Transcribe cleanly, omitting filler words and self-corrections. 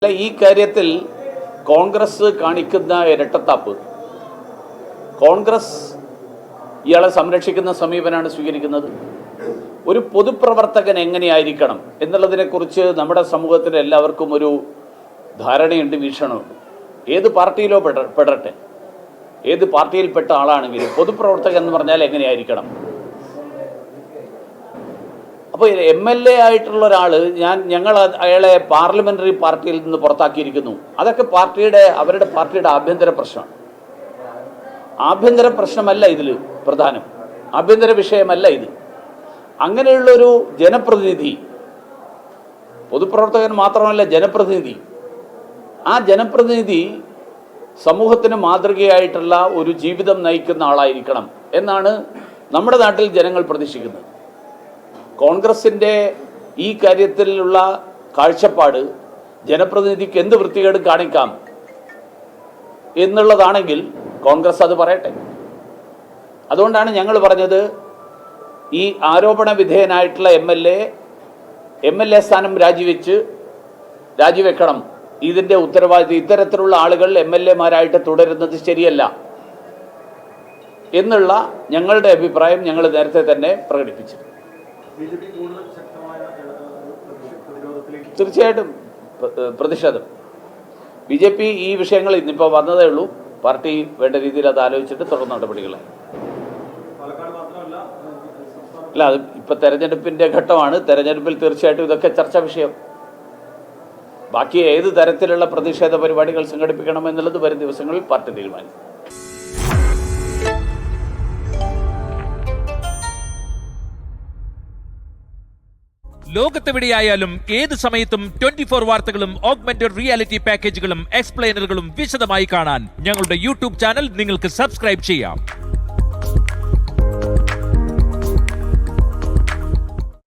ഈ കാര്യത്തിൽ കോൺഗ്രസ് കാണിക്കുന്ന ഇരട്ടത്താപ്പ്, കോൺഗ്രസ് ഇയാളെ സംരക്ഷിക്കുന്ന സമീപനമാണ് സ്വീകരിക്കുന്നത്. ഒരു പൊതുപ്രവർത്തകൻ എങ്ങനെയായിരിക്കണം എന്നുള്ളതിനെക്കുറിച്ച് നമ്മുടെ സമൂഹത്തിൽ എല്ലാവർക്കും ഒരു ധാരണയുണ്ട്, വീക്ഷണമുണ്ട്. ഏത് പാർട്ടിയിലോ പെടട്ടെ, ഏത് പാർട്ടിയിൽപ്പെട്ട ആളാണെങ്കിലും പൊതുപ്രവർത്തകൻ എന്ന് പറഞ്ഞാൽ എങ്ങനെയായിരിക്കണം. അപ്പോൾ MLA ആയിട്ടുള്ള ഒരാൾ, ഞങ്ങൾ അയാളെ പാർലമെൻ്ററി പാർട്ടിയിൽ നിന്ന് പുറത്താക്കിയിരിക്കുന്നു. അതൊക്കെ അവരുടെ പാർട്ടിയുടെ ആഭ്യന്തര പ്രശ്നമാണ്. ആഭ്യന്തര പ്രശ്നമല്ല ഇതിൽ പ്രധാനം, ആഭ്യന്തര വിഷയമല്ല ഇത്. അങ്ങനെയുള്ളൊരു ജനപ്രതിനിധി, പൊതുപ്രവർത്തകൻ മാത്രമല്ല ജനപ്രതിനിധി, ആ ജനപ്രതിനിധി സമൂഹത്തിന് മാതൃകയായിട്ടുള്ള ഒരു ജീവിതം നയിക്കുന്ന ആളായിരിക്കണം എന്നാണ് നമ്മുടെ നാട്ടിൽ ജനങ്ങൾ പ്രതീക്ഷിക്കുന്നത്. കോൺഗ്രസിൻ്റെ ഈ കാര്യത്തിലുള്ള കാഴ്ചപ്പാട് ജനപ്രതിനിധിക്ക് എന്ത് വൃത്തികേട് കാണിക്കാം എന്നുള്ളതാണെങ്കിൽ കോൺഗ്രസ് അത് പറയട്ടെ. അതുകൊണ്ടാണ് ഞങ്ങൾ പറഞ്ഞത്, ഈ ആരോപണ വിധേയനായിട്ടുള്ള MLA സ്ഥാനം രാജിവെക്കണം. ഇതിൻ്റെ ഉത്തരവാദിത്വം ഇത്തരത്തിലുള്ള ആളുകൾ MLA-മാരായിട്ട് തുടരുന്നത് ശരിയല്ല എന്നുള്ള ഞങ്ങളുടെ അഭിപ്രായം ഞങ്ങൾ നേരത്തെ തന്നെ പ്രകടിപ്പിച്ചു. തീർച്ചയായിട്ടും പ്രതിഷേധം. BJP ഈ വിഷയങ്ങൾ ഇന്നിപ്പോൾ വന്നതേ ഉള്ളൂ. പാർട്ടി വേണ്ട രീതിയിൽ അത് ആലോചിച്ചിട്ട് തുടർ നടപടികളാണ്. അല്ല, അത് ഇപ്പം തെരഞ്ഞെടുപ്പിൻ്റെ ഘട്ടമാണ്. തെരഞ്ഞെടുപ്പിൽ തീർച്ചയായിട്ടും ഇതൊക്കെ ചർച്ചാ വിഷയം. ബാക്കി ഏത് തരത്തിലുള്ള പ്രതിഷേധ പരിപാടികൾ സംഘടിപ്പിക്കണം എന്നുള്ളത് വരും ദിവസങ്ങളിൽ പാർട്ടി തീരുമാനിക്കും. ലോകത്തെവിടെയായാലും ഏത് സമയത്തും 24 വാർത്തകളും ഓഗ്മെന്റഡ് റിയാലിറ്റി പാക്കേജുകളും എക്സ്പ്ലെയിനറുകളും വിശദമായി കാണാൻ ഞങ്ങളുടെ YouTube ചാനൽ നിങ്ങൾക്ക് സബ്സ്ക്രൈബ് ചെയ്യാം.